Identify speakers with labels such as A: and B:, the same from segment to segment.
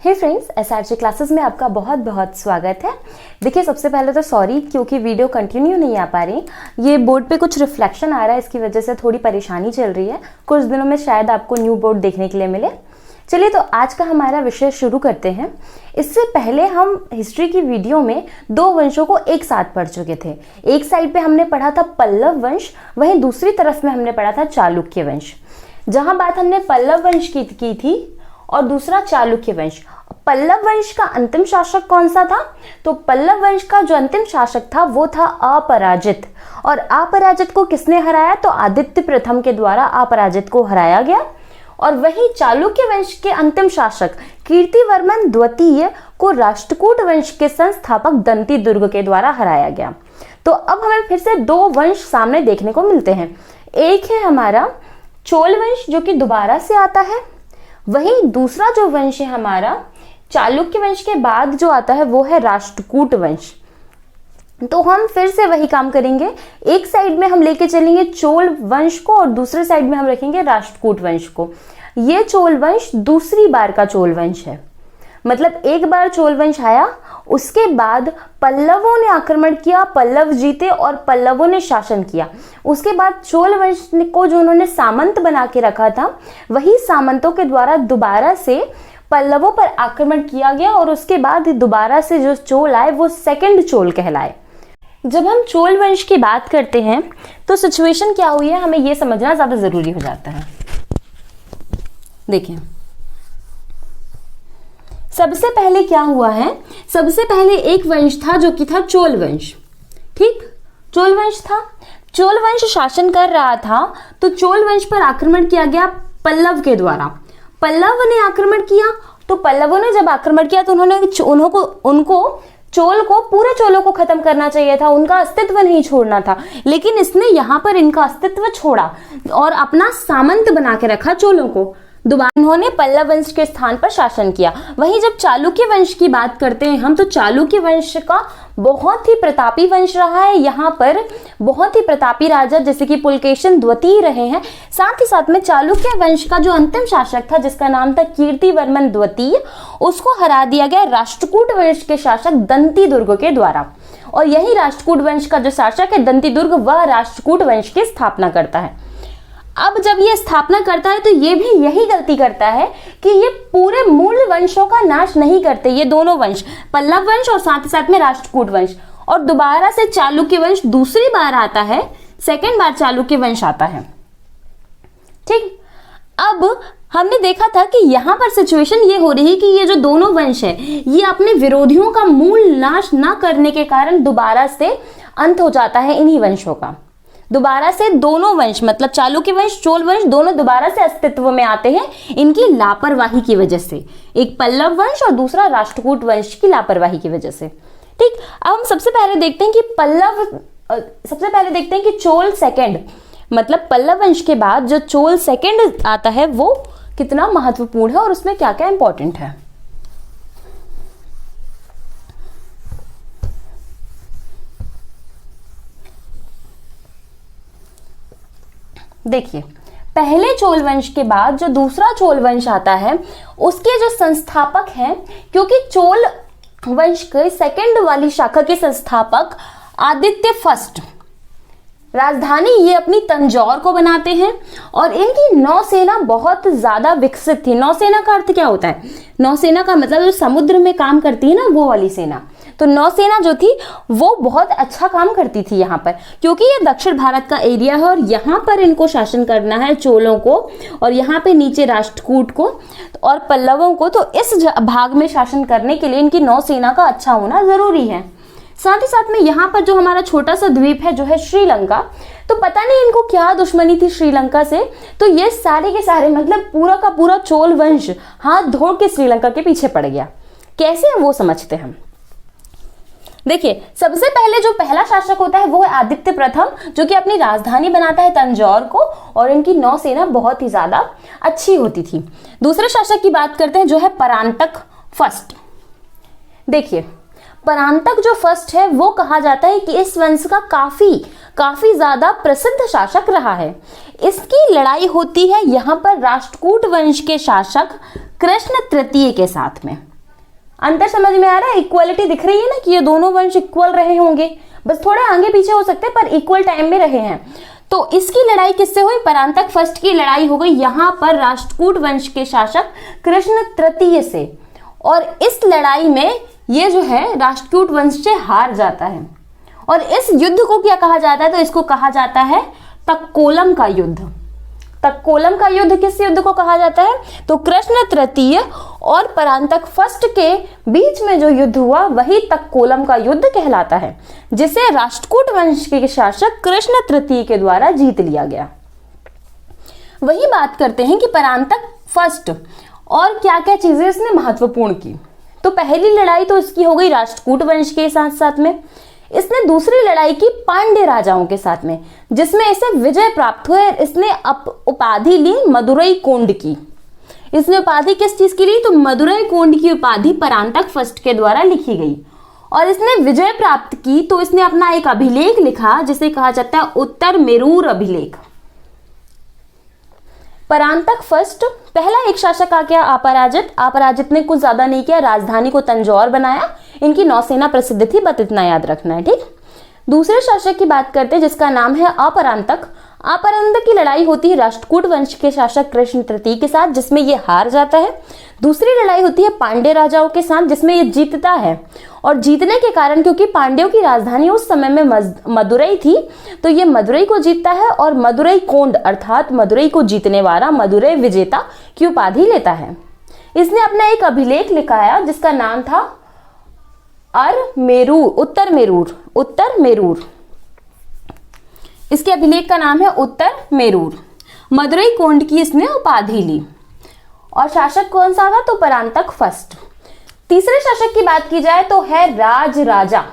A: हे friends, SRG classes में आपका बहुत बहुत स्वागत है। देखिए, सबसे पहले तो सॉरी क्योंकि वीडियो कंटिन्यू नहीं आ पा रही। ये बोर्ड पे कुछ रिफ्लेक्शन आ रहा है, इसकी वजह से थोड़ी परेशानी चल रही है। कुछ दिनों में शायद आपको न्यू बोर्ड देखने के लिए मिले। चलिए, तो आज का हमारा विषय शुरू करते हैं। इससे पहले हम हिस्ट्री की वीडियो में दो वंशों को एक साथ पढ़ चुके थे। एक साइड पे हमने पढ़ा था पल्लव वंश, वहीं दूसरी तरफ में हमने पढ़ा था चालुक्य वंश। जहां बात हमने पल्लव वंश की थी और दूसरा चालुक्य वंश। पल्लव वंश का अंतिम शासक कौन सा था? तो पल्लव वंश का जो अंतिम शासक था वो था अपराजित। और अपराजित को किसने हराया? तो आदित्य प्रथम के द्वारा अपराजित को हराया गया। और वही चालुक्य वंश के अंतिम शासक कीर्तिवर्मन द्वितीय को राष्ट्रकूट वंश के संस्थापक दंती दुर्ग के द्वारा हराया गया। तो अब हमें फिर से दो वंश सामने देखने को मिलते हैं। एक है हमारा चोल वंश जो कि दोबारा से आता है, वहीं दूसरा जो वंश है हमारा चालुक्य वंश के बाद जो आता है वो है राष्ट्रकूट वंश। तो हम फिर से वही काम करेंगे, एक साइड में हम लेके चलेंगे चोल वंश को और दूसरे साइड में हम रखेंगे राष्ट्रकूट वंश को। ये चोल वंश दूसरी बार का चोल वंश है। मतलब एक बार चोल वंश आया, उसके बाद पल्लवों ने आक्रमण किया, पल्लव जीते और पल्लवों ने शासन किया। उसके बाद चोल वंश को जो उन्होंने सामंत बना के रखा था, वही सामंतों के द्वारा दोबारा से पल्लवों पर आक्रमण किया गया और उसके बाद दोबारा से जो चोल आए वो सेकंड चोल कहलाए। जब हम चोल वंश की बात करते हैं तो सिचुएशन क्या हुई है हमें ये समझना ज्यादा जरूरी हो जाता है। देखिए, सबसे पहले क्या हुआ है, सबसे पहले एक वंश था जो कि था चोल वंश। ठीक, चोल वंश था। चोल वंश शासन कर रहा था तो चोल वंश पर आक्रमण किया गया पल्लव के द्वारा। पल्लव ने आक्रमण किया, तो पल्लवों ने जब आक्रमण किया तो उनको चोल को पूरे चोलों को खत्म करना चाहिए था, उनका अस्तित्व नहीं छोड़ना था। लेकिन इसने यहाँ पर इनका अस्तित्व छोड़ा और अपना सामंत बना के रखा चोलों को। दोबारा उन्होंने पल्लव वंश के स्थान पर शासन किया। वहीं जब चालुक्य वंश की बात करते हैं हम, तो चालुक्य वंश का बहुत ही प्रतापी वंश रहा है। यहाँ पर बहुत ही प्रतापी राजा जैसे कि पुलकेशिन द्वितीय रहे हैं। साथ ही साथ में चालुक्य वंश का जो अंतिम शासक था जिसका नाम था कीर्तिवर्मन द्वितीय, उसको हरा दिया गया राष्ट्रकूट वंश के शासक दंती दुर्ग के द्वारा। और यही राष्ट्रकूट वंश का जो शासक है दंती दुर्ग, वह राष्ट्रकूट वंश की स्थापना करता है। अब जब ये स्थापना करता है तो ये भी यही गलती करता है कि ये पूरे मूल वंशों का नाश नहीं करते। ये दोनों वंश, पल्लव वंश और साथ ही साथ में राष्ट्रकूट वंश, और दोबारा से चालुक्य वंश दूसरी बार आता है, सेकंड बार चालुक्य वंश आता है। ठीक, अब हमने देखा था कि यहाँ पर सिचुएशन ये हो रही है कि ये जो दोनों वंश है ये अपने विरोधियों का मूल नाश न करने के कारण दोबारा से अंत हो जाता है इन्हीं वंशों का। दोबारा से दोनों वंश मतलब चालुक्य वंश, चोल वंश दोनों दोबारा से अस्तित्व में आते हैं इनकी लापरवाही की वजह से। एक पल्लव वंश और दूसरा राष्ट्रकूट वंश की लापरवाही की वजह से। ठीक, अब हम सबसे पहले देखते हैं कि चोल सेकंड मतलब पल्लव वंश के बाद जो चोल सेकंड आता है वो कितना महत्वपूर्ण है और उसमें क्या क्या इंपॉर्टेंट है। देखिए, पहले चोल वंश के बाद जो दूसरा चोल वंश आता है उसके जो संस्थापक हैं, क्योंकि चोल वंश के सेकंड वाली शाखा के संस्थापक आदित्य फर्स्ट, राजधानी ये अपनी तंजौर को बनाते हैं और इनकी नौसेना बहुत ज्यादा विकसित थी। नौसेना का अर्थ क्या होता है? नौसेना का मतलब जो समुद्र में काम करती है ना, वो वाली सेना। तो नौसेना जो थी वो बहुत अच्छा काम करती थी यहाँ पर, क्योंकि ये दक्षिण भारत का एरिया है और यहाँ पर इनको शासन करना है चोलों को, और यहाँ पे नीचे राष्ट्रकूट को और पल्लवों को। तो इस भाग में शासन करने के लिए इनकी नौसेना का अच्छा होना जरूरी है। साथ ही साथ में यहाँ पर जो हमारा छोटा सा द्वीप है जो है श्रीलंका, तो पता नहीं इनको क्या दुश्मनी थी श्रीलंका से, तो ये सारे के सारे मतलब पूरा का पूरा चोल वंश हाथ धो के श्रीलंका के पीछे पड़ गया। कैसे वो समझते हैं हम। देखिए, सबसे पहले जो पहला शासक होता है वो है आदित्य प्रथम, जो कि अपनी राजधानी बनाता है तंजौर को और इनकी नौसेना बहुत ही ज्यादा अच्छी होती थी। दूसरे शासक की बात करते हैं जो है परांतक फर्स्ट। देखिए, परांतक जो फर्स्ट है वो कहा जाता है कि इस वंश का काफी ज्यादा प्रसिद्ध शासक रहा है। इसकी लड़ाई होती है यहाँ पर राष्ट्रकूट वंश के शासक कृष्ण तृतीय के साथ में। अंतर समझ में आ रहा है? इक्वालिटी दिख रही है ना कि ये दोनों वंश इक्वल रहे होंगे, बस थोड़े आगे पीछे हो सकते हैं पर इक्वल टाइम में रहे हैं। तो इसकी लड़ाई किससे हुई? परांतक फर्स्ट की लड़ाई हो गई यहाँ पर राष्ट्रकूट वंश के शासक कृष्ण तृतीय से, और इस लड़ाई में ये जो है राष्ट्रकूट वंश से हार जाता है। और इस युद्ध को क्या कहा जाता है? तो इसको कहा जाता है तक्कोलम का युद्ध। तक्कोलम का युद्ध किस युद्ध को कहा जाता है? तो कृष्ण तृतीय और परांतक फर्स्ट के बीच में जो युद्ध हुआ वही तक्कोलम का युद्ध कहलाता है, जिसे राष्ट्रकूट वंश के शासक कृष्ण तृतीय के द्वारा जीत लिया गया। वही बात करते हैं कि परांतक फर्स्ट और क्या क्या चीजें इसने महत्वपूर्ण की। तो पहली लड़ाई तो इसकी हो गई राष्ट्रकूट वंश के साथ साथ में। इसने दूसरी लड़ाई की पांड्य राजाओं के साथ में, जिसमें इसे विजय प्राप्त हुए। इसने उपाधि ली मदुरई कोंड की। इसने उपाधि किस चीज की ली? तो मदुरई कोंड की उपाधि परांतक फर्स्ट के द्वारा लिखी गई। और इसने विजय प्राप्त की तो इसने अपना एक अभिलेख लिखा जिसे कहा जाता है उत्तर मेरूर अभिलेख। परांतक फर्स्ट पहला एक शासक आ गया अपराजित। अपराजित ने कुछ ज्यादा नहीं किया, राजधानी को तंजौर बनाया। इनकी नौसेना प्रसिद्ध थी, बस इतना याद रखना है, ठीक। दूसरे शासक की बात करते हैं जिसका नाम है अपरांतक। अपरांतक की लड़ाई होती है राष्ट्रकूट वंश के शासक कृष्ण तृतीय के साथ, जिसमें ये हार जाता है। दूसरी लड़ाई होती है पांड्य राजाओं के साथ, जिसमें ये जीतता है। और जीतने के कारण, क्योंकि पांड्यों की राजधानी उस समय में मदुरई थी, तो ये मदुरई को जीतता है और मदुरई कोंड अर्थात मदुरई को जीतने वाला मदुरई विजेता की उपाधि लेता है। इसने अपना एक अभिलेख लिखाया जिसका नाम था उत्तर मेरूर। इसके अभिलेख का नाम है उत्तर मेरूर। मदुरई कोंड की इसने उपाधि ली। और शासक कौन सा था? तो परांतक फर्स्ट। तीसरे शासक की बात की जाए तो है राजराजा।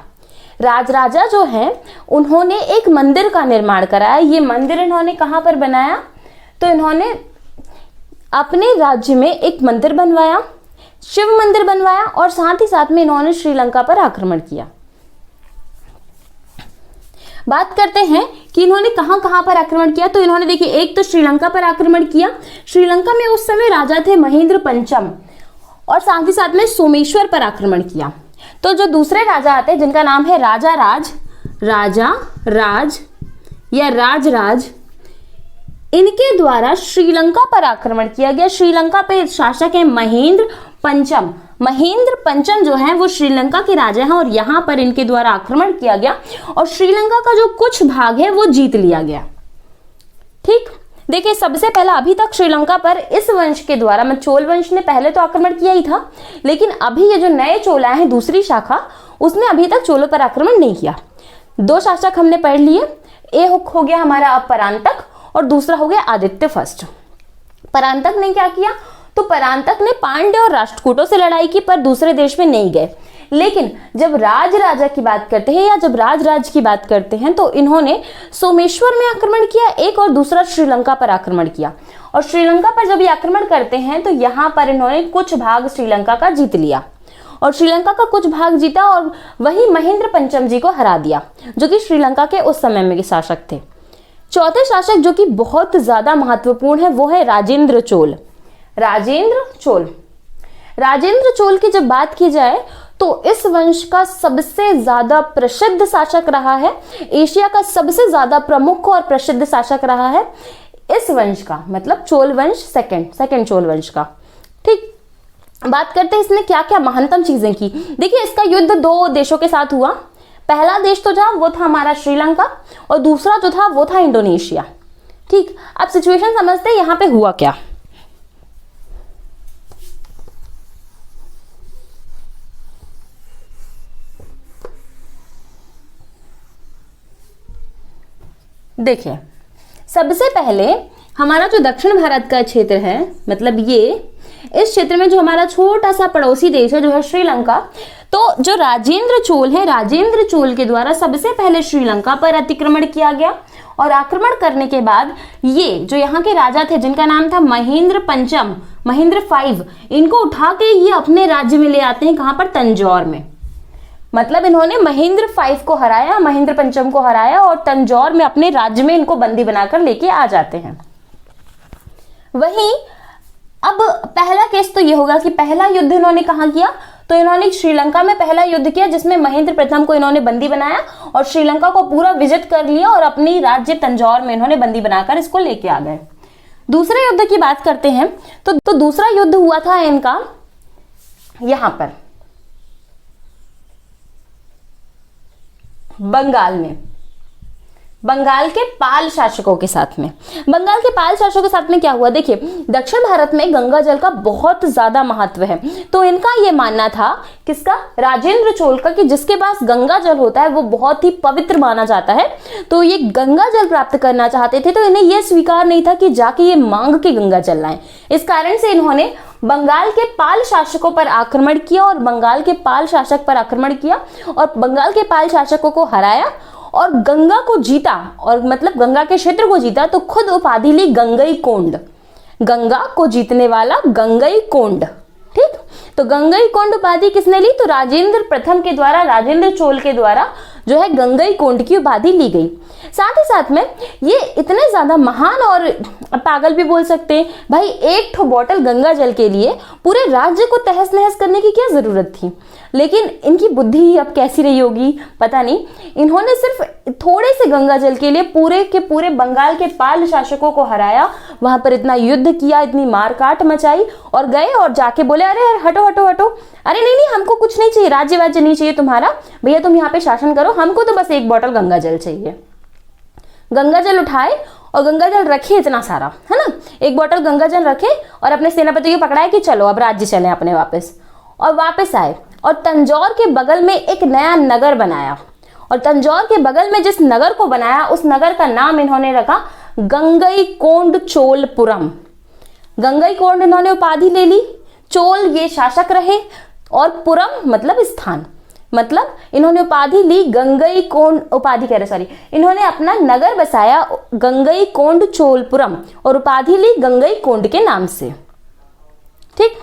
A: राजराजा जो है उन्होंने एक मंदिर का निर्माण कराया। ये मंदिर इन्होंने कहां पर बनाया? तो इन्होंने अपने राज्य में एक मंदिर बनवाया, शिव मंदिर बनवाया, और साथ ही साथ में इन्होंने श्रीलंका पर आक्रमण किया। बात करते हैं कि इन्होंने कहां कहां पर आक्रमण किया। तो इन्होंने देखिए, एक तो श्रीलंका पर आक्रमण किया। श्रीलंका में उस समय राजा थे महेंद्र पंचम, और साथ ही साथ में सोमेश्वर पर आक्रमण किया। तो जो दूसरे राजा आते हैं जिनका नाम है राजा राज या राजराज, इनके द्वारा श्रीलंका पर आक्रमण किया गया। श्रीलंका पे शासक है महेंद्र पंचम। महेंद्र पंचम जो है वो श्रीलंका के राजा हैं और यहाँ पर इनके द्वारा आक्रमण किया गया और श्रीलंका का जो कुछ भाग है वो जीत लिया गया। ठीक, देखिए सबसे पहला अभी तक श्रीलंका पर इस वंश के द्वारा, मैं चोल वंश ने पहले तो आक्रमण किया ही था, लेकिन अभी ये जो नए चोल आए हैं दूसरी शाखा, उसने अभी तक चोलों पर आक्रमण नहीं किया। दो शासक हमने पढ़ लिए, एक हो गया हमारा परांतक और दूसरा हो गया आदित्य फर्स्ट। परांतक ने क्या किया? तो परांतक ने पांड्य और राष्ट्रकूटों से लड़ाई की पर दूसरे देश में नहीं गए। लेकिन जब राजा की बात करते हैं या जब राज की बात करते हैं तो इन्होंने सोमेश्वर में आक्रमण किया एक, और दूसरा श्रीलंका पर आक्रमण किया। और श्रीलंका पर जब ये आक्रमण करते हैं तो यहाँ पर इन्होंने कुछ भाग श्रीलंका का जीत लिया और श्रीलंका का कुछ भाग जीता और वही महेंद्र पंचम जी को हरा दिया, जो कि श्रीलंका के उस समय में शासक थे। चौथे शासक जो कि बहुत ज्यादा महत्वपूर्ण है वो है राजेंद्र चोल। राजेंद्र चोल की जब बात की जाए तो इस वंश का सबसे ज्यादा प्रसिद्ध शासक रहा है, एशिया का सबसे ज्यादा प्रमुख और प्रसिद्ध शासक रहा है इस वंश का, मतलब चोल वंश सेकंड चोल वंश का। ठीक, बात करते हैं इसने क्या क्या महानतम चीजें की। देखिए इसका युद्ध दो देशों के साथ हुआ। पहला देश तो था वो था हमारा श्रीलंका और दूसरा जो था वो था इंडोनेशिया। ठीक, अब सिचुएशन समझते हैं यहां पे हुआ क्या। देखिए सबसे पहले हमारा जो दक्षिण भारत का क्षेत्र है, मतलब ये इस क्षेत्र में जो हमारा छोटा सा पड़ोसी देश है जो है श्रीलंका, तो जो राजेंद्र चोल है, राजेंद्र चोल के द्वारा सबसे पहले श्रीलंका पर अतिक्रमण किया गया और आक्रमण करने के बाद ये जो यहाँ के राजा थे जिनका नाम था महेंद्र पंचम, महेंद्र 5, इनको उठा के ये अपने राज्य में ले आते हैं। कहां पर? तंजौर में। मतलब इन्होंने महेंद्र 5 को हराया, महेंद्र पंचम को हराया और तंजौर में अपने राज्य में इनको बंदी बनाकर लेके आ जाते हैं। वहीं अब पहला केस तो ये होगा कि पहला युद्ध इन्होंने कहां किया? तो इन्होंने श्रीलंका में पहला युद्ध किया जिसमें महेंद्र प्रथम को इन्होंने बंदी बनाया और श्रीलंका को पूरा विजित कर लिया और अपनी राज्य तंजौर में इन्होंने बंदी बनाकर इसको लेके आ गए। दूसरे युद्ध की बात करते हैं तो दूसरा युद्ध हुआ था इनका यहां पर बंगाल में, बंगाल के पाल शासकों के साथ में। बंगाल के पाल शासकों के साथ में क्या हुआ, देखिए दक्षिण भारत में गंगा जल का बहुत ज्यादा महत्व है, तो इनका यह मानना था किसका, राजेंद्र चोल का, कि जिसके पास गंगा जल होता है वो बहुत ही पवित्र माना जाता है। तो ये गंगा जल प्राप्त करना चाहते थे, तो इन्हें यह स्वीकार नहीं था कि जाके ये मांग के गंगा जल लाएं। इस कारण से इन्होंने बंगाल के पाल शासकों पर आक्रमण किया और बंगाल के पाल शासक पर आक्रमण किया और बंगाल के पाल शासकों को हराया और गंगा को जीता, और मतलब गंगा के क्षेत्र को जीता, तो खुद उपाधि ली गंगई कोंड, गंगा को जीतने वाला गंगई कोंड। ठीक, तो गंगई कोंड उपाधि किसने ली, तो राजेंद्र प्रथम के द्वारा, राजेंद्र चोल के द्वारा जो है गंगई कोंड की उपाधि ली गई। साथ ही साथ में ये इतने ज्यादा महान और पागल भी बोल सकते हैं, भाई एक ठो बॉटल गंगा जल के लिए पूरे राज्य को तहस नहस करने की क्या जरूरत थी। लेकिन इनकी बुद्धि अब कैसी रही होगी पता नहीं, इन्होंने सिर्फ थोड़े से गंगा जल के लिए पूरे के पूरे बंगाल के पाल शासकों को हराया, वहां पर इतना युद्ध किया, इतनी मारकाट मचाई और गए और जाके बोले अरे हटो हटो हटो, अरे नहीं नहीं हमको कुछ नहीं चाहिए, राज्य वाज्य नहीं चाहिए तुम्हारा, भैया तुम यहाँ पे शासन करो, हमको तो बस एक बोतल गंगा जल चाहिए। गंगा जल उठाए और गंगा जल रखे इतना सारा, है ना, एक बोतल गंगा जल रखे और अपने सेनापति को पकड़ाए कि चलो अब राज्य चले अपने वापस, और वापस आए और तंजौर के बगल में एक नया नगर बनाया, और तंजौर के बगल में जिस नगर को बनाया उस नगर का नाम इन्होंने रखा गंगई कोंड चोलपुरम। गंगई कोंड इन्होंने उपाधि ले ली, चोल ये शासक रहे और पुरम मतलब स्थान, मतलब इन्होंने उपाधि ली गंगई कोंड, उपाधि कह रहे सॉरी, इन्होंने अपना नगर बसाया गंगई कोंड चोलपुरम और उपाधि ली गंगई कोंड के नाम से। ठीक,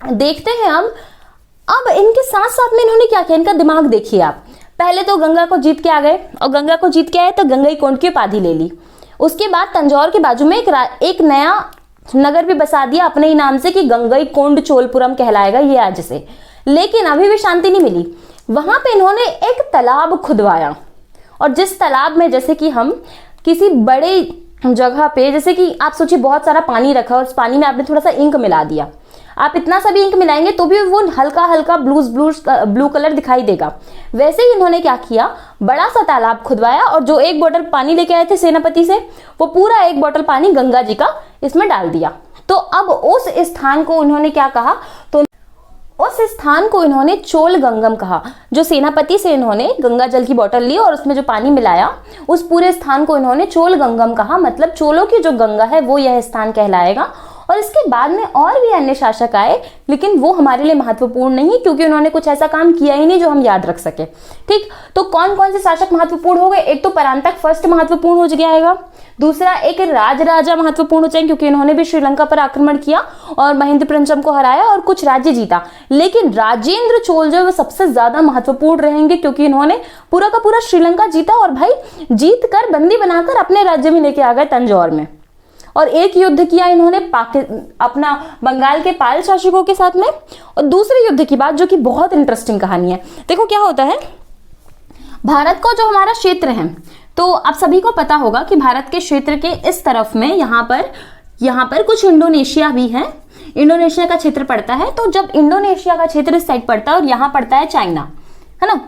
A: देखते हैं अब इनके साथ साथ में इन्होंने क्या किया, इनका दिमाग देखिए आप। पहले तो गंगा को जीत के आ गए और गंगा को जीत के आए तो गंगई कोंड की उपाधि ले ली। उसके बाद तंजौर के बाजू में एक नया नगर भी बसा दिया अपने ही नाम से कि गंगई कोंड चोलपुरम कहलाएगा ये आज से। लेकिन अभी भी शांति नहीं मिली, वहां पे इन्होंने एक तालाब खुदवाया, और जिस तालाब में जैसे कि हम किसी बड़े जगह पे, जैसे कि आप सोचिए बहुत सारा पानी रखा और उस पानी में आपने थोड़ा सा इंक मिला दिया, आप इतना सा भी इंक मिलाएंगे तो भी वो हल्का हल्का ब्लू कलर दिखाई देगा। वैसे ही इन्होंने क्या किया, बड़ा सा तालाब खुदवाया और जो एक बोतल पानी लेके आए थे सेनापति से, वो पूरा एक बोतल पानी गंगा जी का इसमें डाल दिया। तो अब उस स्थान को उन्होंने क्या कहा, तो उस स्थान को इन्होंने चोल गंगम कहा। जो सेनापति से इन्होंने गंगा जल की बोतल ली और उसमें जो पानी मिलाया, उस पूरे स्थान को इन्होंने चोल गंगम कहा, मतलब चोलों की जो गंगा है वो यह स्थान कहलाएगा। और इसके बाद में और भी अन्य शासक आए, लेकिन वो हमारे लिए महत्वपूर्ण नहीं क्योंकि उन्होंने कुछ ऐसा काम किया ही नहीं जो हम याद रख सके। ठीक, तो कौन कौन से शासक महत्वपूर्ण हो गए, एक तो परांतक फर्स्ट महत्वपूर्ण हो जाएगा, दूसरा एक राजा महत्वपूर्ण हो जाएंगे क्योंकि इन्होंने भी श्रीलंका पर आक्रमण किया और महेंद्र प्रथम को हराया और कुछ राज्य जीता। लेकिन राजेंद्र चोल जो वो सबसे ज्यादा महत्वपूर्ण रहेंगे क्योंकि इन्होंने पूरा का पूरा श्रीलंका जीता और भाई जीत कर बंदी बनाकर अपने राज्य में लेके आ गए तंजौर में। और एक युद्ध किया इन्होंने अपना बंगाल के पाल शासकों के साथ में। और दूसरे युद्ध की बात जो कि बहुत इंटरेस्टिंग कहानी है, देखो क्या होता है, भारत को जो हमारा क्षेत्र है, तो आप सभी को पता होगा कि भारत के क्षेत्र के इस तरफ में यहाँ पर कुछ इंडोनेशिया भी है, इंडोनेशिया का क्षेत्र पड़ता है। तो जब इंडोनेशिया का क्षेत्र इस साइड पड़ता है और यहाँ पड़ता है चाइना, है ना,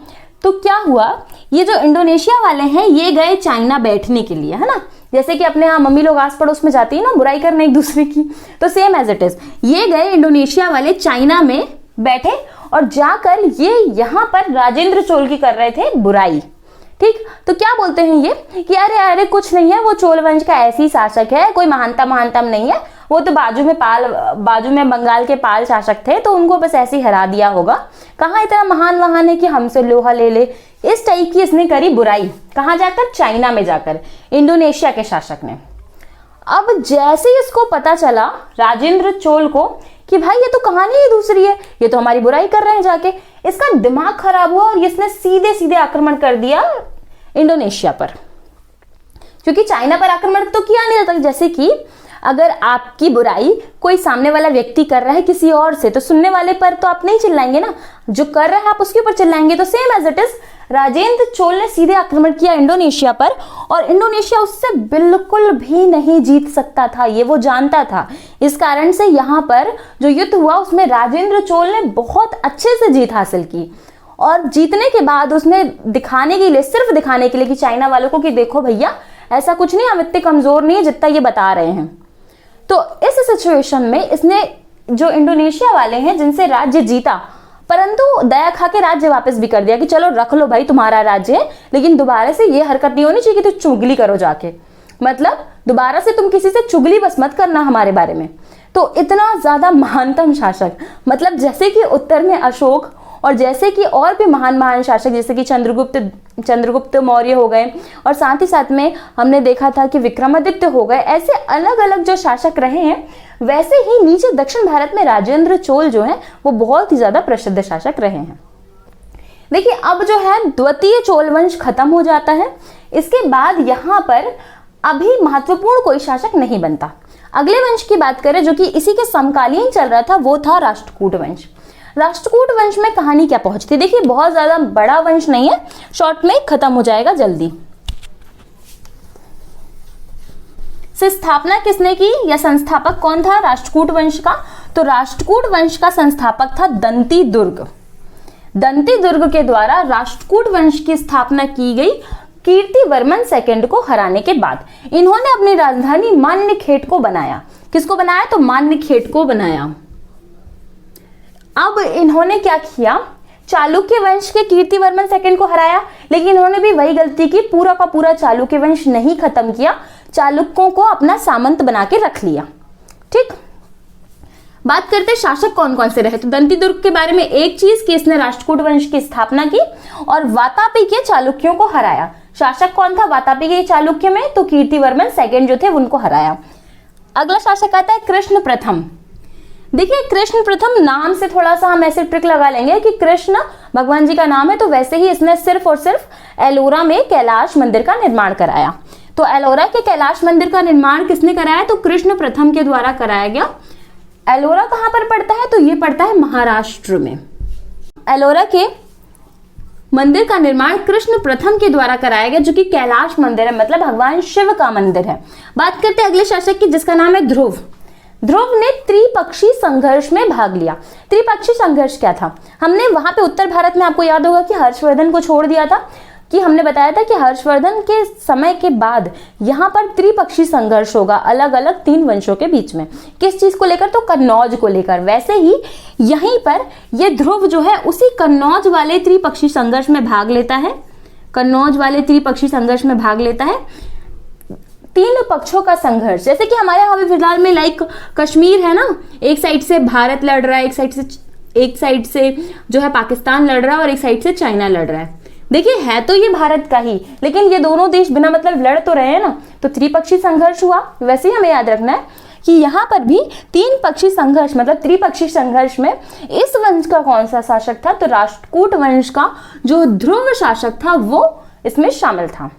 A: तो क्या हुआ, ये जो इंडोनेशिया वाले हैं ये गए चाइना बैठने के लिए, है ना, जैसे कि अपने यहाँ मम्मी लोग आस पड़ोस में जाती है ना बुराई करने एक दूसरे की, तो सेम एज इट इज ये गए इंडोनेशिया वाले चाइना में बैठे और जाकर ये यहाँ पर राजेंद्र चोल की कर रहे थे बुराई। ठीक, तो क्या बोलते हैं ये कि अरे अरे कुछ नहीं है, वो चोल वंश का ऐसी शासक है, कोई महानतम नहीं है, वो तो बाजू में बंगाल के पाल शासक थे तो उनको बस ऐसे ही हरा दिया होगा, कहाँ इतना महान है कि हमसे लोहा ले ले, इस टाइप की इसने करी बुराई। कहाँ जाकर, चाइना में जाकर, इंडोनेशिया के शासक ने। अब जैसे ही इसको पता चला राजेंद्र चोल को कि भाई ये तो कहानी ही दूसरी है, ये तो हमारी बुराई कर रहे हैं जाके, इसका दिमाग खराब हुआ और इसने सीधे सीधे आक्रमण कर दिया इंडोनेशिया पर। क्योंकि चाइना पर आक्रमण तो किया नहीं था, जैसे कि अगर आपकी बुराई कोई सामने वाला व्यक्ति कर रहा है किसी और से, तो सुनने वाले पर तो आप नहीं चिल्लाएंगे ना, जो कर रहा है आप उसके ऊपर चिल्लाएंगे। तो same as it is Rajendra Chola ने सीधे आक्रमण किया इंडोनेशिया पर, और इंडोनेशिया उससे बिल्कुल भी नहीं जीत सकता था, ये वो जानता था। इस कारण से यहाँ पर जो युद्ध हुआ उसमें राजेंद्र चोल ने बहुत अच्छे से जीत हासिल की, और जीतने के बाद उसने दिखाने के लिए, सिर्फ दिखाने के लिए कि चाइना वालों को कि देखो भैया ऐसा कुछ नहीं, हम इतने कमजोर नहीं है जितना ये बता रहे हैं। तो इस सिचुएशन में इसने जो इंडोनेशिया वाले हैं जिनसे राज्य जीता, परंतु दया खा के राज्य वापस भी कर दिया कि चलो रख लो भाई तुम्हारा राज्य है, लेकिन दोबारा से ये हरकत नहीं होनी चाहिए कि तुम चुगली करो जाके, मतलब दोबारा से तुम किसी से चुगली बस मत करना हमारे बारे में। तो इतना ज्यादा महानतम शासक, मतलब जैसे कि उत्तर में अशोक और जैसे कि और भी महान महान शासक जैसे कि चंद्रगुप्त मौर्य हो गए, और साथ ही साथ में हमने देखा था कि विक्रमादित्य हो गए, ऐसे अलग अलग जो शासक रहे हैं, वैसे ही नीचे दक्षिण भारत में राजेंद्र चोल जो है वो बहुत ही ज्यादा प्रसिद्ध शासक रहे हैं। देखिए अब जो है द्वितीय चोल वंश खत्म हो जाता है, इसके बाद यहाँ पर अभी महत्वपूर्ण कोई शासक नहीं बनता। अगले वंश की बात करें जो कि इसी के समकालीन चल रहा था, वो था राष्ट्रकूट वंश। राष्ट्रकूट वंश में कहानी क्या पहुंचती, देखिए बहुत ज्यादा बड़ा वंश नहीं है, शॉर्ट में खत्म हो जाएगा जल्दी। से स्थापना किसने की या संस्थापक कौन था राष्ट्रकूट वंश का, तो राष्ट्रकूट वंश का संस्थापक था दंती दुर्ग। दंती दुर्ग के द्वारा राष्ट्रकूट वंश की स्थापना की गई कीर्तिवर्मन सेकंड को हराने के बाद। इन्होंने अपनी राजधानी मान्यखेट को बनाया। किसको बनाया, तो मान्यखेट को बनाया। अब इन्होंने क्या किया, चालुक्य वंश के कीर्तिवर्मन सेकंड को हराया, लेकिन इन्होंने भी वही गलती की, पूरा का पूरा चालुक्य वंश नहीं खत्म किया, चालुक्यों को अपना सामंत बना के रख लिया। ठीक, बात करते शासक कौन कौन से रहे। तो दंती दुर्ग के बारे में एक चीज कि इसने राष्ट्रकूट वंश की स्थापना की और वातापी के चालुक्यों को हराया। शासक कौन था वातापी के चालुक्य में, तो कीर्तिवर्मन सेकंड जो थे उनको हराया। अगला शासक आता है कृष्ण प्रथम। देखिए कृष्ण प्रथम नाम से थोड़ा सा हम ऐसे ट्रिक लगा लेंगे कि कृष्ण भगवान जी का नाम है, तो वैसे ही इसने सिर्फ और सिर्फ एलोरा में कैलाश मंदिर का निर्माण कराया। तो एलोरा के कैलाश मंदिर का निर्माण किसने कराया, तो कृष्ण प्रथम के द्वारा कराया गया। एलोरा कहां पर पड़ता है, तो ये पड़ता है महाराष्ट्र में। एलोरा के मंदिर का निर्माण कृष्ण प्रथम के द्वारा कराया गया, जो कि कैलाश मंदिर है, मतलब भगवान शिव का मंदिर है। बात करते हैं अगले शासक की जिसका नाम है ध्रुव। ध्रुव ने त्रिपक्षी संघर्ष में भाग लिया। त्रिपक्षी संघर्ष क्या था, हमने वहां पे उत्तर भारत में आपको याद होगा कि हर्षवर्धन को छोड़ दिया था, कि हमने बताया था कि हर्षवर्धन के समय के बाद यहाँ पर त्रिपक्षी संघर्ष होगा अलग अलग 3 वंशों के बीच में। किस चीज को लेकर, तो कन्नौज को लेकर। वैसे ही यहीं पर ये ध्रुव जो है उसी कन्नौज वाले त्रिपक्षी संघर्ष में भाग लेता है। कन्नौज वाले त्रिपक्षी संघर्ष में भाग लेता है। 3 पक्षों का संघर्ष, जैसे कि हमारे यहाँ फिलहाल में लाइक कश्मीर है ना, एक साइड से भारत लड़ रहा है, एक साइड से जो है पाकिस्तान लड़ रहा है और एक साइड से चाइना लड़ रहा है। देखिए है तो ये भारत का ही, लेकिन ये दोनों देश बिना मतलब लड़ तो रहे हैं ना, तो त्रिपक्षी संघर्ष हुआ। वैसे ही हमें याद रखना है कि यहाँ पर भी 3 पक्षी संघर्ष मतलब त्रिपक्षी संघर्ष में इस वंश का कौन सा शासक था, तो राष्ट्रकूट वंश का जो ध्रुव शासक था वो इसमें शामिल था।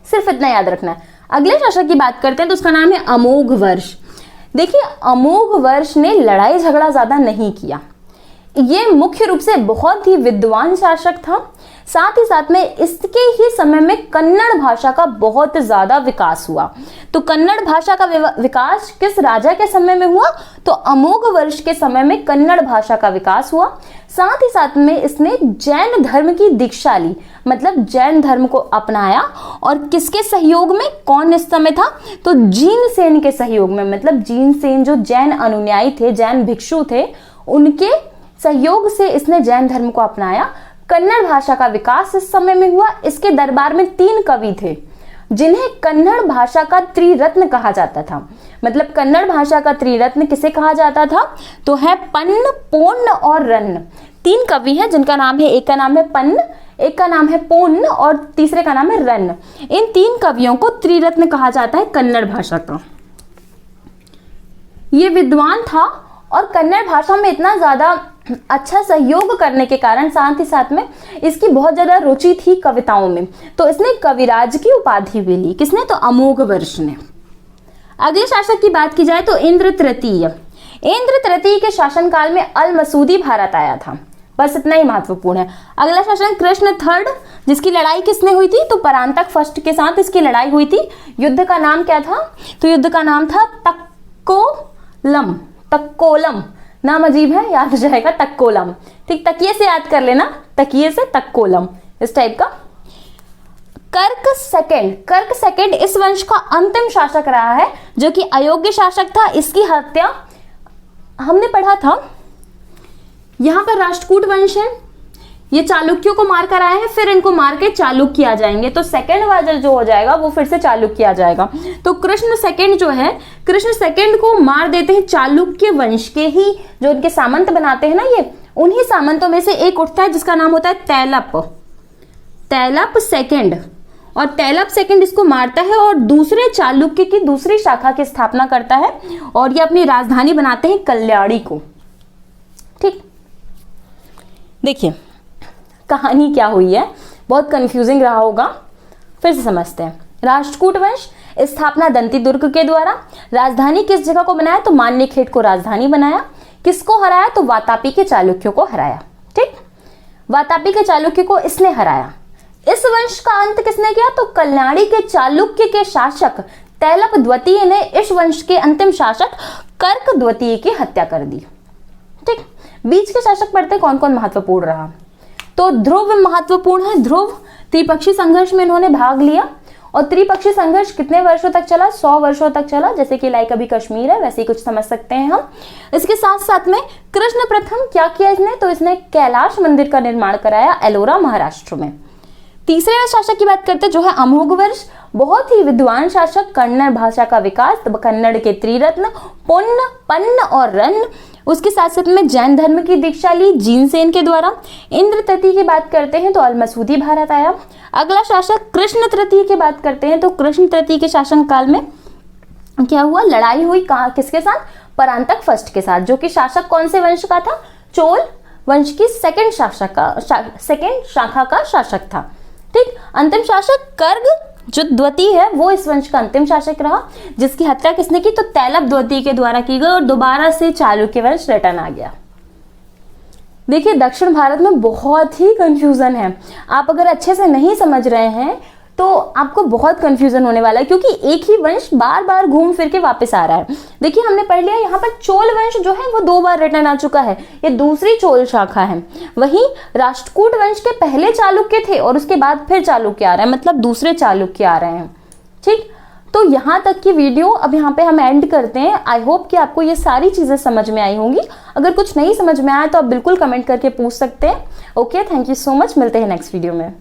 A: सिर्फ इतना याद रखना है। अगले शासक की बात करते हैं तो उसका नाम है अमोघ वर्ष। देखिए अमोघ वर्ष ने लड़ाई झगड़ा ज्यादा नहीं किया, ये मुख्य रूप से बहुत ही विद्वान शासक था। साथ ही साथ में इसके ही समय में कन्नड़ भाषा का बहुत ज्यादा विकास हुआ। तो कन्नड़ भाषा का विकास किस राजा के समय में हुआ, तो अमोघ वर्ष के समय में कन्नड़ भाषा का विकास हुआ। साथ ही साथ में इसने जैन धर्म की दीक्षा ली, मतलब जैन धर्म को अपनाया। और किसके सहयोग में, कौन इस समय था, तो जीनसेन के सहयोग में, मतलब जीनसेन जो जैन अनुयायी थे, जैन भिक्षु थे, उनके सहयोग से इसने जैन धर्म को अपनाया। कन्नड़ भाषा का विकास इस समय में हुआ। इसके दरबार में 3 कवि थे जिन्हें कन्नड़ भाषा का त्रिरत्न कहा जाता था। मतलब कन्नड़ भाषा का त्रिरत्न किसे कहा जाता था, तो है पन्न, पोन्न और रन्न। 3 कवि हैं जिनका नाम है, एक का नाम है पन्न, एक का नाम है पोन्न और तीसरे का नाम है रन्न। इन 3 कवियों को त्रिरत्न कहा जाता है कन्नड़ भाषा का। ये विद्वान था और कन्नड़ भाषा में इतना ज्यादा अच्छा सहयोग करने के कारण साथ ही साथ में इसकी बहुत ज्यादा रुचि थी कविताओं में, तो इसने कविराज की उपाधि भी ली। किसने, तो अमोघ वर्ष ने। अगले शासक की बात की जाए तो इंद्र तृतीय। इंद्र तृतीय के शासनकाल में अल मसूदी भारत आया था, बस इतना ही महत्वपूर्ण है। अगला शासन कृष्ण थर्ड, जिसकी लड़ाई किसने हुई थी, तो परांतक फर्स्ट के साथ इसकी लड़ाई हुई थी। युद्ध का नाम क्या था, तो युद्ध का नाम था तक्कोलम। तक्कोलम नाम अजीब है, याद हो जाएगा तक्कोलम, ठीक, तकिए से याद कर लेना, तकिए से तक्कोलम, इस टाइप का। कर्क सेकंड इस वंश का अंतिम शासक रहा है, जो कि अयोग्य शासक था। इसकी हत्या हमने पढ़ा था, यहां पर राष्ट्रकूट वंश है, ये चालुक्यों को मार कर आए हैं, फिर इनको मार के चालुक्य आ जाएंगे, तो सेकंड वाला जो हो जाएगा वो फिर से चालुक्य आ जाएगा। तो कृष्ण सेकंड जो है, कृष्ण सेकंड को मार देते हैं चालुक्य वंश के ही जो उनके सामंत बनाते हैं ना, ये उन्हीं सामंतों में से एक उठता है जिसका नाम होता है तैलप सेकंड, और तैलप सेकंड इसको मारता है और दूसरे चालुक्य की दूसरी शाखा की स्थापना करता है, और ये अपनी राजधानी बनाते हैं कल्याणी को। ठीक, देखिए कहानी क्या हुई है, बहुत कंफ्यूजिंग रहा होगा, फिर से समझते हैं। राष्ट्रकूट वंश, स्थापना दंती दुर्ग के द्वारा। राजधानी किस जगह को बनाया, तो मान्यखेड़ को राजधानी बनाया। किसको हराया, तो वातापी के चालुक्यों को हराया। ठीक, वातापी के चालुक्य को इसने हराया। इस वंश का अंत किसने किया, तो कल्याणी के चालुक्य के शासक तैलप द्वितीय ने इस वंश के अंतिम शासक कर्क द्वितीय की हत्या कर दी। ठीक, बीच के शासक पढ़ते कौन कौन महत्वपूर्ण रहा, तो ध्रुव महत्वपूर्ण है। ध्रुव त्रिपक्षी संघर्ष में इन्होंने भाग लिया, और त्रिपक्षी संघर्ष कितने वर्षों तक चला, 100 वर्षों तक चला, जैसे कि लाइक अभी कश्मीर है वैसे ही कुछ समझ सकते हैं हम। इसके साथ साथ में कृष्ण प्रथम क्या किया इसने, तो इसने कैलाश मंदिर का निर्माण कराया एलोरा महाराष्ट्र में। तीसरे शासक की बात करते हैं जो है अमोघवर्ष, बहुत ही विद्वान शासक, कन्नड़ भाषा का विकास, कन्नड़ के त्रिरत्न पुण्य, पन्न और रन। उसके साथ साथ में जैन धर्म की दीक्षा ली जीनसेन के द्वारा। इंद्र तृतीय की बात करते हैं तो अलमसूदी भारत आया। अगला शासक कृष्ण तृतीय की बात करते हैं तो कृष्ण तृतीय के शासन काल में क्या हुआ, लड़ाई हुई किसके साथ, परांतक फर्स्ट के साथ, जो कि शासक कौन से वंश का था, चोल वंश की सेकंड शाखा का शासक था। ठीक, अंतिम शासक कर्ग जो द्वितीय है वो इस वंश का अंतिम शासक रहा, जिसकी हत्या किसने की, तो तैलप द्वितीय के द्वारा की गई, और दोबारा से चालुक्य वंश रिटर्न आ गया। देखिए दक्षिण भारत में बहुत ही कंफ्यूजन है, आप अगर अच्छे से नहीं समझ रहे हैं तो आपको बहुत कंफ्यूजन होने वाला है, क्योंकि एक ही वंश बार बार घूम फिर के वापस आ रहा है। देखिए हमने पढ़ लिया यहाँ पर चोल वंश जो है वो 2 बार रिटर्न आ चुका है, ये दूसरी चोल शाखा है। वहीं राष्ट्रकूट वंश के पहले चालुक्य थे और उसके बाद फिर चालुक्य आ रहे हैं, मतलब दूसरे चालुक्य आ रहे हैं। ठीक, तो यहाँ तक की वीडियो अब यहाँ पे हम एंड करते हैं। आई होप कि आपको ये सारी चीजें समझ में आई होंगी। अगर कुछ नहीं समझ में आया तो आप बिल्कुल कमेंट करके पूछ सकते हैं। Okay, thank you so much, मिलते हैं नेक्स्ट वीडियो में।